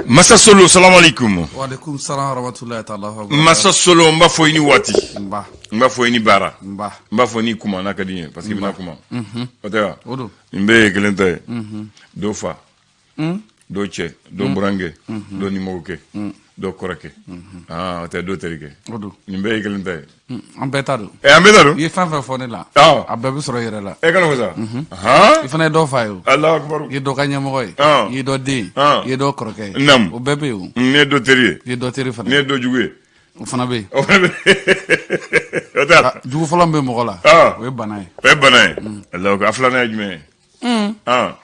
Massa Solo, salam alaikum. Wa alaikum salam wa rahmatullahi ta'ala wa barakatuh. Massa Solo, mba fo ini wati. Mba fo ini bara. Mba fo ini kuma na kadinye parce que bina kuma. Otewa. Odo. Mbe kelente. Do fa. Do che, do burange, do nimoke. Do korake. Ah, ote do terike. Odo. Mbe kelente. Ambetado. Ambetado? Ye fan fa fone la. Ah. Ababu soro yere la. E kana sa. Ha? Ifane do fayo. Allah akbar. Ye do kanya moy. Ye do de. Ye do korake. Nam. O bebe o. Ne do terie. Ye do terie fane. Ne do jugue. O fana be. Ota. Jugu folo be mo la. Ah. O banay. E banay. Allah ko aflana jume. Ah.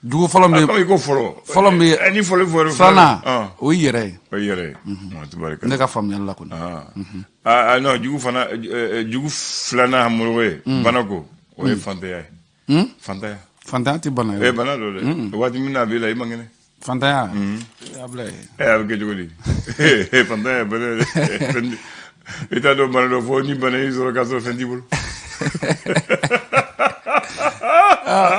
Jugu folo be. Ko ko folo. Folo be. Ani folo folo. Fana. O yere. O yere. Tabaraka. Ne ka fam yalla kun. Ah non, jugu fana jugu flana hamurwe. Banako. O e fantaya. Fantaya. Fantaya ti banay. E banado le. Wati mina be la imangene. Fantaya. Ablay. Avec jogoli. Fantaya bane. Ita do banado fo ni bane izoro kaso fendibul.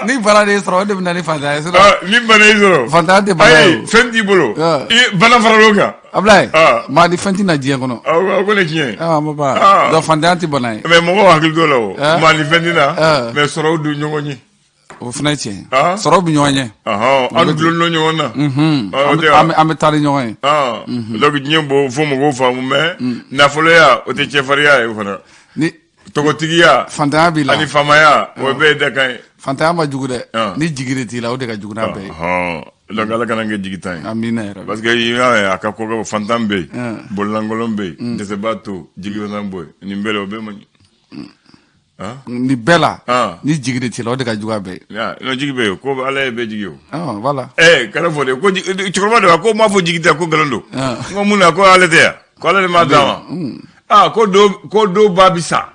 Ni bana de soro de bina ni fantaya soro. Ni bana izoro. Fantaya de bana. Ay, fendibul. Bana faraloga. Ablay. Ma di fenti na jiye kono. Ko ne jiye. Ma ba. Do fantaya ti bana. Mais mo hakil do lawo. Ma ni fendina. Mais soro du nyongoni. O fana cɛ sɔrɔ bi ɲɔgɔn ye an dulon ɲɔgɔn na an bɛ taari ɲɔgɔn ye donc diɲɛ bo fo mɔgɔw faamu mais nafoloya o tɛ cɛfariya ye fana ni tɔgɔtigiya fantanya b'i la ani faamaya o bɛɛ ye dakan ye fantanya ma jugu dɛ ni jigi de t'i la o de ka jugu n'a bɛɛ ye donc ala kana kɛ jigitan ye amina yɛrɛ parce que i y'a ye a ka ko fantan bɛ yen bolilankolon bɛ yen dɛsɛbaa to jigibɛtan bɔ yen nin bɛɛ la o bɛɛ ma ɲi ni bɛɛ la ni jigi de t'i la o de ka jugu a bɛɛ ye no jigi bɛ yen ko ala ye bɛɛ jigi o voilà kana fɔ de ko cɛkɔrɔba de ko m'a fɔ jigi tɛ ko nkalon don n ko mun na ko ale tɛ yan ko ale de m'a d'a ma ko do ba bi sa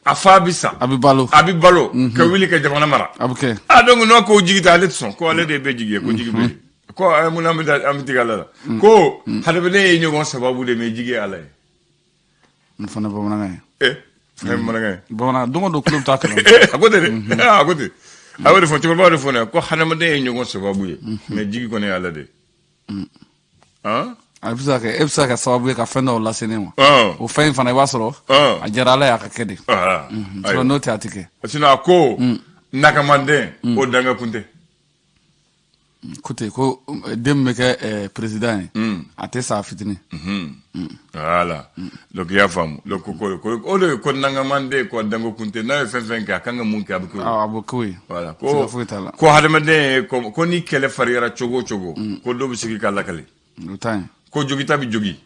a fa bi sa a bɛ balo ka wuli ka jamana mara a bɛ kɛ donc n'o ko jigi tɛ ale tɛ sɔn ko ale de ye bɛɛ jigi ye ko jigi bɛ yen ko mun na an bɛ tigɛ ala la ko hadamaden ye ɲɔgɔn sababu de mais jigi ye ala ye n fana bamanankan ye bamanan don o don kulo bɛ taa kalan a ko ten dɛ a ko ten a y'o de fɔ cɛkɔrɔba de fɔ ne ko hadamaden ye ɲɔgɔn sababu ye mais jigi kɔni ye ala de a bɛ se ka kɛ sababu ye ka fɛn dɔw lase ne ma o fɛn in fana i b'a sɔrɔ a diyara ala ye a ka kɛ de n'o tɛ a tɛ kɛ sinon a ko nakamanden o dange kun tɛ Écoutez, ko den bɛ kɛ président ye a tɛ sa fitinin voilà donc i y'a faamu donc o de ko nangamanden ko dango kun tɛ n'a ye fɛn fɛn kɛ a kan ka mun kɛ a bɛ k'o ye a bɛ k'o ye voilà ko hadamaden ko ni kɛlɛ fariyara cogo o cogo ko dɔ bɛ sigi k'a lakale o ta ye ko jogita bɛ jogi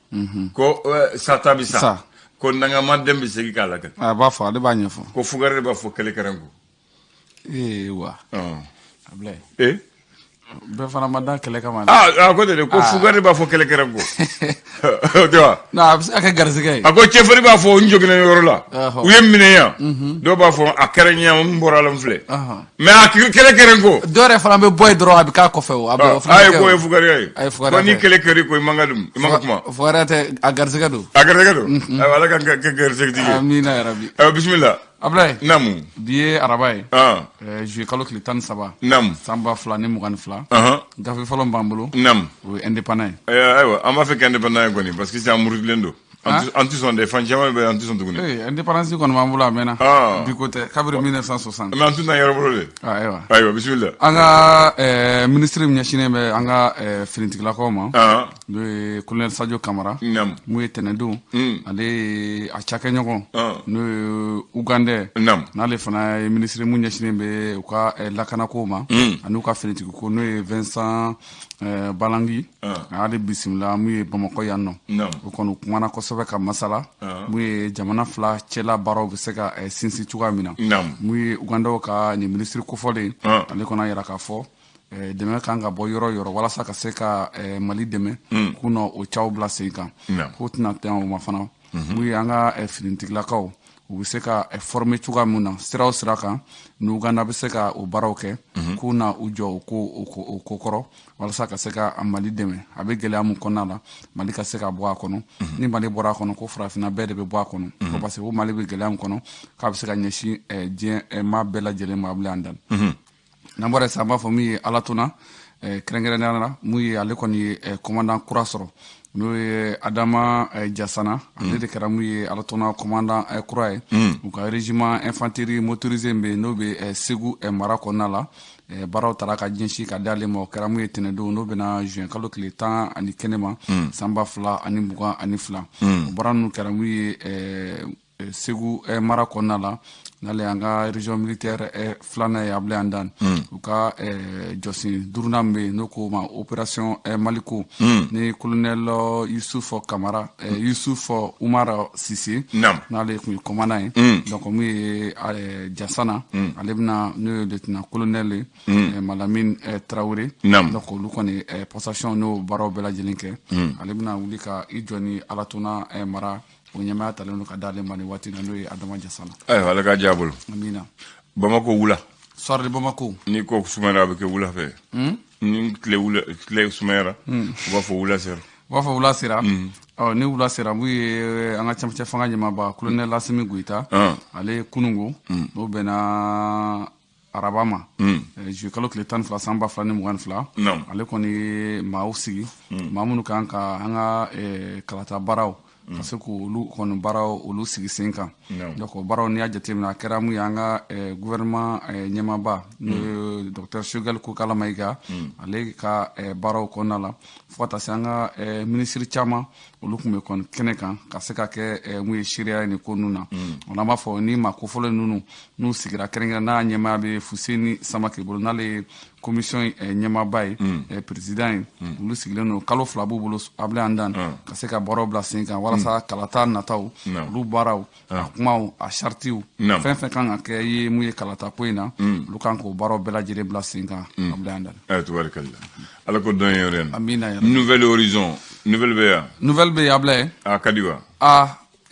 ko sata bɛ sa ko nangamaden bɛ sigi k'a lakale a b'a fɔ ale b'a ɲɛfɔ ko fugari de b'a fɔ kɛlɛkɛrɛn ko wa a bila bɛɛ fana ma da kɛlɛ kama a ko de ko fugari b'a fɔ kɛlɛkɛrɛn ko o tɛ wa a bɛ se ka kɛ garisɛgɛ ye a ko cɛfari b'a fɔ n joginen yɔrɔ la u ye minɛ yan dɔw b'a fɔ a kɛra ɲɛ n bɔra la n filɛ mais a kɛlɛkɛrɛn ko dɔw yɛrɛ fana bɛ bɔ yen dɔrɔn a bɛ k'a kɔfɛ o a ye ko ye fugariya ye ko ni kɛlɛ kɛri ko i man ka dun i man ka kuma fugariya tɛ a garisɛgɛ don ala ka kɛ garisɛgɛtigi ye amina yarabi bisimila Ablaye namu bi ye araba ye juillet kalo tile 13 namu san 2022 gafe fɔlɔ b'an bolo namu o ye indépendant ye ayiwa an b'a fɛ kɛ indépendant ye kɔni parce que c'est murutilen don an tɛ sɔn dɛ fan caman bɛ an tɛ sɔn tuguni indépendance kɔni b'an bolo a mɛnna bi ko tɛ kabiri 1960 mais an tɛ na yɔrɔ bolo de ayiwa bisimila an ka ministre min ɲɛsinnen bɛ an ka finitigilakaw ma n'o ye colonel Sadio Kamara mun ye tɛnɛndenw ale ye a cakɛɲɔgɔn n'o ye Ugandɛ n'ale fana ye ministre mun ɲɛsinnen bɛ u ka lakanako ma ani u ka finitigiko n'o ye Vincent Balangi a y'ale bisimila mun ye Bamakɔ yan nɔ o kɔni kumana kosɛbɛ ka masala mun ye jamana fila cɛla baaraw bɛ se ka sinsin cogoya min na mun ye Ugandaw ka nin ministre kofɔlen ale kɔni y'a jira k'a fɔ dɛmɛ kan ka bɔ yɔrɔ yɔrɔ walasa ka se ka Mali dɛmɛ k'u na o caw bila sen kan k'o tɛna tɛn o ma fana mun ye an ka finitigilakaw u bɛ se ka former cogoya min na sira o sira kan ni Uganda bɛ se ka o baaraw kɛ k'u na u jɔ o ko kɔrɔ walasa ka se ka Mali dɛmɛ a bɛ gɛlɛya mun kɔnɔna la Mali ka se ka bɔ a kɔnɔ ni Mali bɔra a kɔnɔ ko farafinna bɛɛ de bɛ bɔ a kɔnɔ ko parce que ko Mali bɛ gɛlɛya mun kɔnɔ k'a bɛ se ka ɲɛsin diɲɛ maa bɛɛ lajɛlen ma a bɛ an dan n'an bɔra sisan an b'a fɔ min ye Alatona kɛrɛnkɛrɛnnenya mun ye ale kɔni ye commandant kura sɔrɔ n'o ye Adama Jassana ale de kɛra mun ye alatɔnna commandant kura ye u ka régiment infanterie motorisé bɛ n'o bɛ Segu mara kɔnɔna la baaraw taara ka ɲɛsin ka d'ale ma o kɛra mun ye tɛnɛndon n'o bɛna juin kalo tile 11 ma san 2022 o baara ninnu kɛra mun ye Segu mara kɔnɔna la n'ale an ka région militaire filanan ye Ablaye Andane u ka jɔsen duurunan min bɛ yen n'o ko ma opération Maliko ni colonel Youssouf Kamara Youssouf Umar Sise n'ale kun ye commandant ye donc mun ye Jassana ale bɛna n'o ye lieutenant colonel ye Malamine Traoré donc olu kɔni passation n'o baaraw bɛɛ lajɛlen kɛ ale bɛna wuli ka i jɔ ni alatɔnna mara o ɲɛmaya talen don ka d'ale ma ni waati na n'o ye Adama Jassana. Ayiwa ala ka diya bolo. Amina. Bamako wula. Soir de Bamako. Ni ko sumayara a bɛ kɛ wula fɛ. Ni tile sumayara u b'a fɔ wula sera. U b'a fɔ wula sera. Ni wula sera mun ye an ka cɛmancɛ fanga ɲɛmaaba colonel Asimi Goyita ale kunungo n'o bɛnna araba ma juillet kalo tile 12 san 2022 ale kɔni maaw sigi maa minnu kan ka an ka kalata baaraw ka se k'olu kɔni baaraw olu sigi sen kan donc o baaraw n'i y'a jateminɛ a kɛra mun ye an ka gouvernement ɲɛmaaba n'o ye docteur Choguel Kokala Mayiga ale ka baaraw kɔnɔna la fo ka taa se an ka ministre caman olu tun bɛ kɔni kɛnɛ kan ka se ka kɛ mun ye seereya ye nin ko ninnu na o la an b'a fɔ ni maa kofɔlen ninnu n'u sigira kɛrɛnkɛrɛn n'a ɲɛmaaya bɛ Fuseni Samake bolo n'ale ye commission ɲɛmaaba ye président ye olu sigilen don kalo 2 b'u bolo Ablaye Andane ka se ka baaraw bila sen kan walasa kalata nataw olu baaraw a kumaw a chartiw fɛn fɛn kan ka kɛ ye mun ye kalata ko in na olu kan k'o baaraw bɛɛ lajɛlen bila sen kan Ablaye Andane. Tubarikalla ala ko dɔn ye yɔrɔ in na. Amina yɛrɛ. Nouvelle horizon nouvelle bɛ yan. Nouvelle bɛ yan Ablaye. A ka di wa.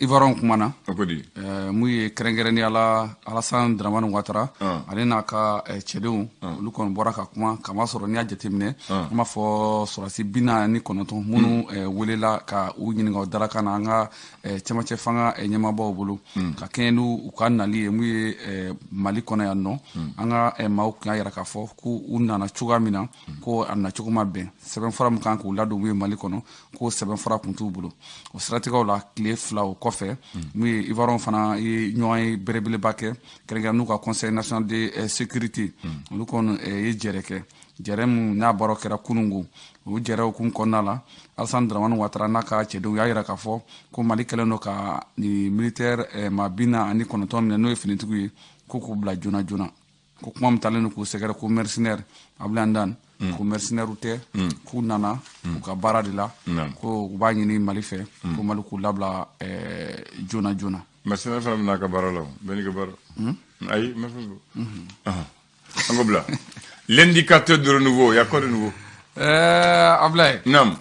Ivoirien kumana a ko di mun ye kɛrɛnkɛrɛnnenya la Alassane Dramane Ouattara ale n'a ka cɛdenw olu kɔni bɔra ka kuma kama sɔrɔ n'i y'a jateminɛ an b'a fɔ sɔrɔdasi 49 minnu welela ka u ɲininka o dalakan na an ka cɛmancɛ fanga ɲɛmaabaw bolo ka kɛɲɛ n'u ka nali ye mun ye Mali kɔnɔ yan nɔ an ka maaw kun y'a yira k'a fɔ k'u nana cogoya min na ko a nacogo ma bɛn sɛbɛnfura min kan k'u ladon mun ye Mali kɔnɔ k'o sɛbɛnfura kun t'u bolo o siratigɛw la tile 2 o kɔfɛ mun ye Ivoirien fana ye ɲɔgɔn ye belebeleba kɛ kɛrɛnkɛrɛn n'u ka conseil national de sécurité olu kɔni ye jɛrɛ kɛ jɛrɛ min n'a baaraw kɛra kunungo o jɛrɛ hukumu kɔnɔna la Alassane Dramane Ouattara n'a ka cɛdenw y'a yira k'a fɔ ko Mali kɛlen don ka ni militaire maa 49 minɛ n'o ye finitigiw ye ko k'u bila joona joona ko kuma min talen don k'u sɛgɛrɛ ko mercenaire Ablaye Andane ko mercenaire tɛ k'u nana u ka baara de la ko u b'a ɲini Mali fɛ ko Mali k'u labila joona joona. Mercenaire fana bɛna ka baara la bɛɛ n'i ka baara ayi ma fɛn an ko bila l'indicateur de renouveau y'a quoi de nouveau Ablaye naam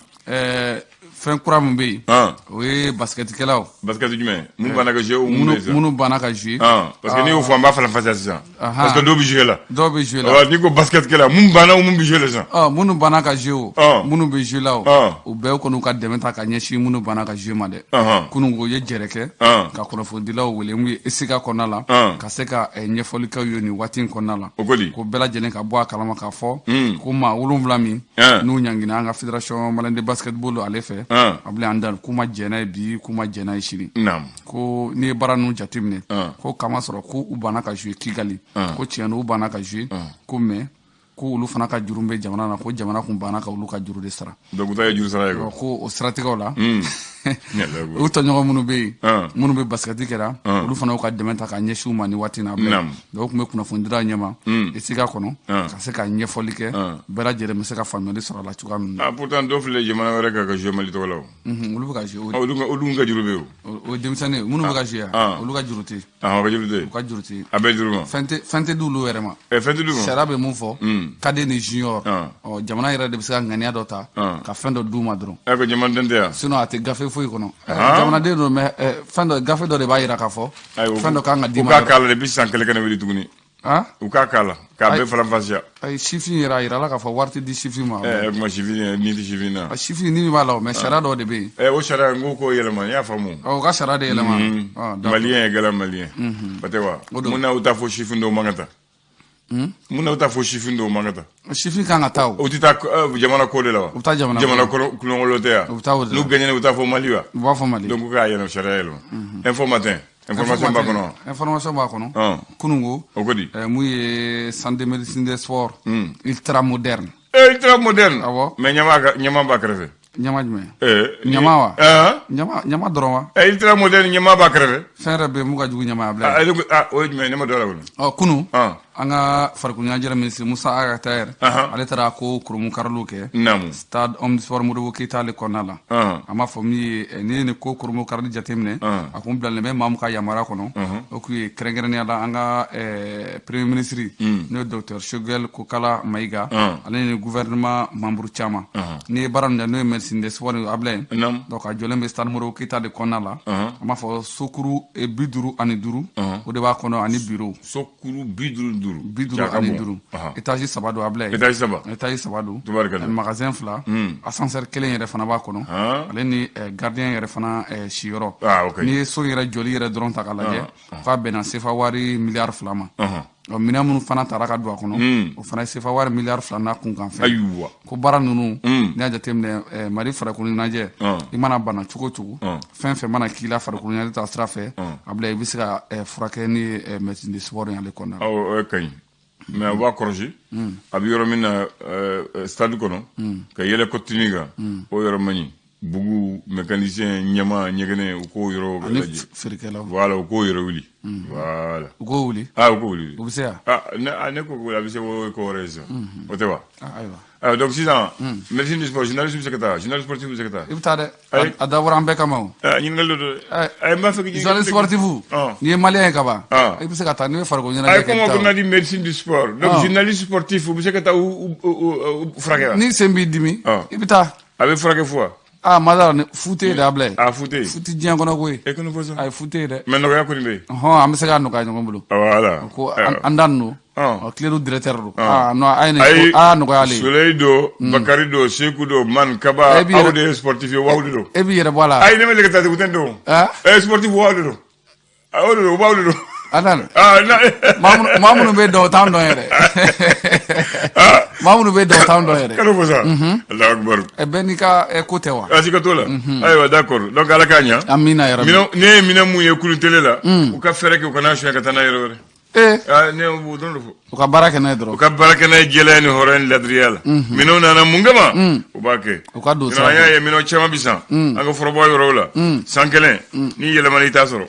fɛn kura min bɛ yen o ye basketikɛlaw basket jumɛn mun banna ka jouer minnu banna ka jouer parce que n'i y'o fɔ an b'a falen sisan parce que dɔw bɛ jouer la dɔw bɛ jouer la n'i ko basketikɛla mun banna o mun bɛ jouer la sisan minnu banna ka jouer o minnu bɛ jouer la o bɛɛ kɔni ka dɛmɛ ta ka ɲɛsin minnu banna ka jouer ma dɛ kunungo ye jɛrɛ kɛ ka kunnafonidilaw wele mun ye ESIGA kɔnɔna la ka se ka ɲɛfɔli k'aw ye nin waati in kɔnɔna la ko bɛɛ lajɛlen ka bɔ a kalama k'a fɔ ko maa 7 min n'u ɲangina an ka fédération malienne de basketball ale fɛ Ablaye Andane k'u ma jɛna ye bi k'u ma jɛna ye sini ko n'i ye baara ninnu jateminɛ ko kama sɔrɔ ko u banna ka jouer Kigali ko tiɲɛ don u banna ka jouer ko mais ko olu fana ka juru bɛ jamana na ko jamana kun banna ka olu ka juru de sara donc u ta ye juru sara ye ko o siratigɛw la u tɔɲɔgɔn minnu bɛ yen minnu bɛ basikɛti kɛra olu fana y'u ka dɛmɛ ta ka ɲɛsin u ma nin waati in na donc u tun bɛ kunnafonidilaw ɲɛma ESIGA kɔnɔ ka se ka ɲɛfɔli kɛ bɛɛ lajɛlen bɛ se ka faamuyali sɔrɔ a la cogoya min na pourtant dɔw filɛ jamana wɛrɛ kan ka jouer Mali tɔgɔ la olu bɛ ka jouer olu ka juru bɛ yen o ye denmisɛnnin minnu bɛ ka jouer olu ka juru tɛ yen ka juru tɛ yen u ka juru tɛ yen a bɛɛ juru ma fɛn tɛ di olu yɛrɛ ma fɛn tɛ di olu ma sariya bɛ mun fɔ kade ni junior jamana yɛrɛ de bɛ se ka ŋaniya dɔ ta ka fɛn dɔ d'u ma dɔrɔn ko jamana den tɛ yan sinon a tɛ gafe foyi kɔnɔ jamanaden don mais fɛn dɔ gafe dɔ de b'a yira k'a fɔ fɛn dɔ kan ka d'i ma u k'a k'a la depuis san kelen kɛnɛ wuli tuguni u k'a k'a la k'a bɛɛ faranfasiya ayi sifin yɛrɛ a yira la k'a fɔ wari tɛ di sifin ma kuma sifin ni tɛ sifin na sifin ni min b'a la mais sariya dɔ de bɛ yen o sariya n ko k'o yɛlɛma n y'a faamu o ka sariya de yɛlɛma maliyɛn ye gɛlɛn maliyɛn ba tɛ wa mun na u t'a fɔ sifin dɔw man ka taa mun na taa fo sifin do mangata sifin kan ka taa o ti taa jamana ko de la wa u taa jamana ko kulongolo te ya nu gagné u taa fo Mali wa u b'a fɔ Mali donc ka yeno sharia lo information b'a kɔnɔ kunungo o ko di mun ye centre de médecine des sports ultra moderne ultra moderne mais nyama ba kɛrɛfɛ ɲama jumɛn ɲama wa ɲama dɔrɔn wa ultra moderne ɲama ba kɛrɛfɛ fɛn yɛrɛ bɛ mun ka jugu ɲama bila o ye jumɛn ne ma dɔ la wala kunu an ka farikolo ɲɛnajɛ minisiri Musa Agatayer ale taara ko kurumu kariliw kɛ stade omnisport Modibo Keita ale kɔnɔna la a m'a fɔ min ye n'i ye nin ko kurumu karili jateminɛ a kun bilalen bɛ maa min ka yamaruya kɔnɔ o kun ye kɛrɛnkɛrɛnnenya la an ka premier ministre n'o ye docteur Choguel Kokala Mayiga ale ni gouvernement membre caman n'i ye baara min kɛ n'o ye médecine des sports Ablaye donc a jɔlen bɛ stade Modibo Keita de kɔnɔna la a m'a fɔ sokuru 55 o de b'a kɔnɔ ani bureau sokuru 55 ani duru étage 3 do Ablaye étage 3 do magasin 2 ascenseur kelen yɛrɛ fana b'a kɔnɔ ale ni gardien yɛrɛ fana siyɔrɔ ni ye so yɛrɛ joli yɛrɛ dɔrɔn ta ka lajɛ k'a bɛnna sefa wari miliyari 2 ma minɛn minnu fana taara ka don a kɔnɔ o fana ye sefa wari miliyari 2 n'a kunkan fɛ ko baara ninnu n'i y'a jateminɛ Mali farikolo ɲɛnajɛ i mana bana cogo o cogo fɛn fɛn mana k'i la farikolo ɲɛnajɛ ta sira fɛ Ablaye i bɛ se ka furakɛ ni médecine du sport ye ale kɔnɔna la. o ye kaɲi mais a b'a kɔrɔsi a bɛ yɔrɔ min na stade kɔnɔ ka yɛlɛ kɔtini kan o yɔrɔ man ɲi bugu mécanicien ɲɛma ɲɛgɛnɛ u k'o yɔrɔ lajɛ feerekɛlaw voilà u k'o yɔrɔ wuli voilà u k'o wuli u k'o wuli u bɛ se wa ne ko a bɛ se ko wɛrɛ ye sisan o tɛ wa ayiwa donc sisan médecine du sport journaliste bɛ se ka taa journaliste sportif bɛ se ka taa i bɛ taa dɛ a dabɔra an bɛɛ kama o ɲininkali dɔ dɛ a ye n b'a fɛ k'i journaliste sportif n'i ye malien ye ka ban i bɛ se ka taa n'i bɛ farikolo ɲɛnajɛ kɛ a ye kɔngɔ ko n'a di médecine du sport donc journaliste sportif u bɛ se ka taa furakɛ wa ni sen b'i dimi i bɛ taa a bɛ furakɛ fo wa Madara foot ye dɛ Ablaye foot diɲɛ kɔnɔ koyi e kɔni fɔ sa a ye foot ye dɛ mais nɔgɔya kɔni bɛ yen an bɛ se k'a nɔgɔya ɲɔgɔn bolo voilà ko an dan don Clérou directeur do non a ye nɔgɔya ale Soleil do Bakari do Seku do Man Kaba aw de sportif ye waw de do e b'i yɛrɛ bɔ a la ayi ne ma le ka taa tɛ do sportif waw de do aw de do waw de do Adan maa minnu bɛ dɔn t'an dɔn yɛrɛ maa minnu bɛ dɔn t'an dɔn yɛrɛ kalo fɔ sa Allahu akbar bɛɛ n'i ka ko tɛ wa asi ka to la ayiwa d'accord donc Ala k'a ɲa amina yɛrɛ ne ye minɛn mun ye kulu télé la u ka fɛrɛ kɛ u kana suɲɛ ka taa n'a yɛrɛ wɛrɛ ne y'o dɔrɔn de fɔ u ka baara kɛ n'a ye dɔrɔn u ka baara kɛ n'a ye jɛlenya ni hɔrɔnya ni ladiriya la minɛnw nana mun kama u b'a kɛ u ka don an y'a ye minɛn caman bi san an ka fɔrɔbɔ yɔrɔw la san kelen n'i yɛlɛmana i t'a sɔrɔ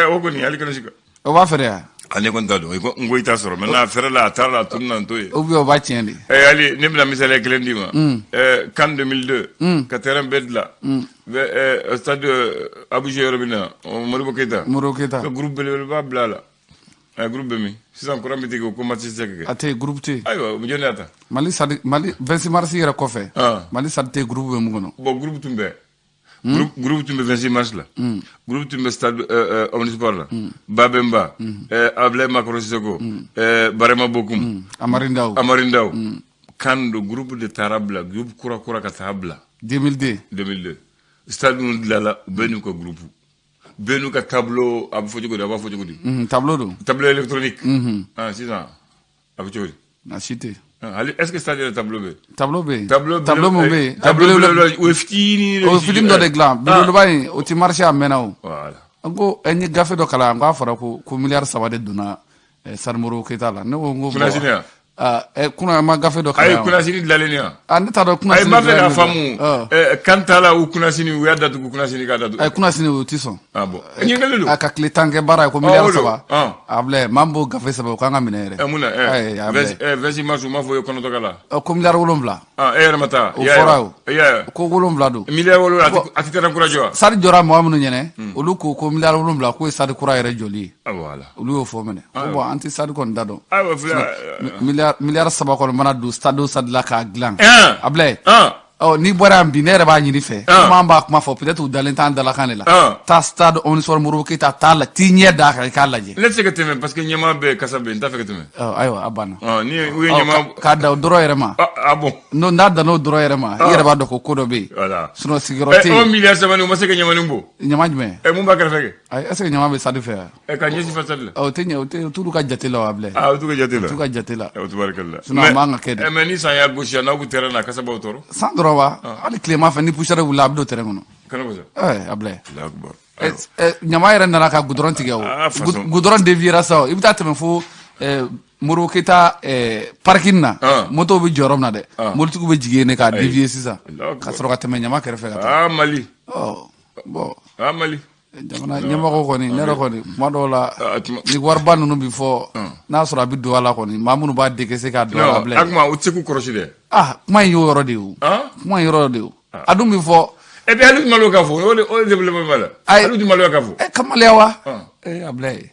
o kɔni hali kana sika o b'a fɛrɛ ya ne kɔni t'a dɔn n ko i t'a sɔrɔ maintenant a fɛrɛ la a taara la a tunu na n to ye ou bien o b'a tiɲɛ de hali ne bɛna misaliya kelen d'i ma CAN 2002 ka terrain bɛɛ dilan stade Abuja yɔrɔ min na Modibo Keita ka groupe belebeleba bila a la groupe bɛ min sisan kuran bɛ tigɛ o ko match tɛ se ka kɛ a tɛ groupe tɛ ayiwa jɔn de y'a ta Mali 26 mars yɛrɛ kɔfɛ Mali stade tɛ groupe bɛ mun kɔnɔ bon groupe tun bɛ groupe tun bɛ 26 mars la groupe tun bɛ stade omnisport la Babemba Ablaye Makoro Sisoko Barema Bokum Amari Ndaw CAN do groupe de taara bila groupe kura ka taa bila 2002 stade ninnu dilala bɛɛ n'u ka groupe bɛɛ n'u ka tableau a bɛ fɔ cogo di a b'a fɔ cogo di tableau do tableau électronique sisan a bɛ cogo di a si tɛ est-ce que stade yɛrɛ tableau bɛ tableau bɛ tableau mun bɛ yen o ye fitinin o fitinin dɔ de dilan belebeleba in o tɛ marché a mɛnna o voilà n ko n ye gafe dɔ kalan n k'a fɔra ko miliyari 3 de donna stade Modibo Keita la ne ko n ko kuna ma gafe dɔ kalan ayi kunasini dilanlen ya ne t'a dɔn kunasini ma fɛ k'a faamu CAN ta la u kunasini u y'a datugu kunasini k'a datugu kunasini o tɛ sɔn bon ɲininkali don a ka tile 10 kɛ baara ye ko miliyari 3 Ablaye maa min b'o gafe sɛbɛn o kan ka minɛ yɛrɛ mun na 26 mars u m'a fɔ o ye kɔnɔtɔ k'a la ko miliyari 7 e yɛrɛ ma taa o fɔra o ko 7 don miliyari 7 a tɛ terrain kura jɔ wa stade jɔra mɔgɔ minnu ɲɛnɛ olu ko miliyari 7 k'o ye stade kura yɛrɛ jɔli ye voilà olu y'o fɔ minɛ ko bon an tɛ stade kɔni da dɔn ayiwa miliyari 3 kɔni mana don stade o stade la k'a dilan Ablaye ni bɔra bi ne yɛrɛ b'a ɲini fɛ kuma b'a kuma fɔ peut-être u dalen t'an dalakan de la taa stade Onisfor Modibo Keyita t'a la t'i ɲɛ d'a kan i k'a lajɛ ne tɛ se ka tɛmɛ parce que ɲɛmaa bɛ kasa bɛ n t'a fɛ ka tɛmɛ ayiwa a banna ni u ye ɲɛmaa k'a da o dɔrɔn yɛrɛ ma bon n'a danna o dɔrɔn yɛrɛ ma i yɛrɛ b'a dɔn ko dɔ bɛ yen sinon sigiyɔrɔ tɛ yen o miliyari 3 u ma se ka ɲamanin bɔ ɲama jumɛn mun b'a kɛrɛfɛ kɛ est ce que ɲama bɛ stade fɛ yan ka ɲɛsin fa stade la o tɛ ɲɛ o t'olu ka jate la wa bilen o t'u ka jate la o t'u ka jate la o tubarikala sinon a man ka kɛ de mais ni san y'a gosi n'aw kun terrain na kasa b'aw tɔɔrɔ san dɔrɔn wa hali tilema fɛ ni poussière wulila a bɛ don terrain kɔnɔ kana ko sa a bilen ɲama yɛrɛ nana ka goudron tigɛ o goudron déviera sa i bɛ taa tɛmɛ fo Modibo Keyita parking na moto bɛ jɔ yɔrɔ min na dɛ mobilitigiw bɛ jigin yen k'a dévier sisan ka sɔrɔ ka tɛmɛ ɲama kɛrɛfɛ ka taa Mali bon Mali jamana ɲɛmɔgɔ kɔni ne yɛrɛ kɔni kuma dɔw la ni wariba ninnu bi fɔ n'a sɔrɔ a bɛ don a la kɔni maa minnu b'a dégese k'a don a la bilen a kuma u tɛ se k'u kɔrɔsi dɛ kuma in y'o yɔrɔ de ye o kuma in yɔrɔ de ye o a dun bi fɔ et puis hali malo ka fɔ o de développement b'a la hali malo ka fɔ kamaleya wa a bila ye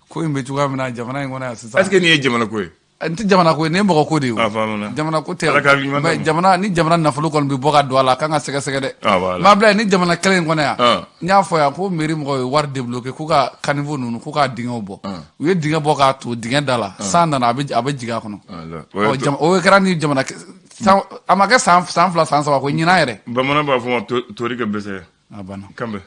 ko in bɛ cogoya min na jamana in kɔnɔ yan sisan est ce que nin ye jamana ko ye n tɛ jamana ko ye nin ye mɔgɔ ko de ye o jamana ko tɛ mais jamana ni jamana nafolo kɔni bɛ bɔ ka don a la a kan ka sɛgɛsɛgɛ dɛ maa bila ni jamana kelen in kɔnɔ yan n y'a fɔ yan ko mairie mɔgɔw ye wari débloqué k'u ka caniveau ninnu k'u ka dingɛw bɔ u ye dingɛ bɔ k'a to dingɛ da la san nana a bɛ jigin a kɔnɔ o kɛra ni jamana a ma kɛ san 2 san 3 ko ɲinan yɛrɛ bamanan b'a fɔ ma tori ka bɛsɛ a banna kanbɛ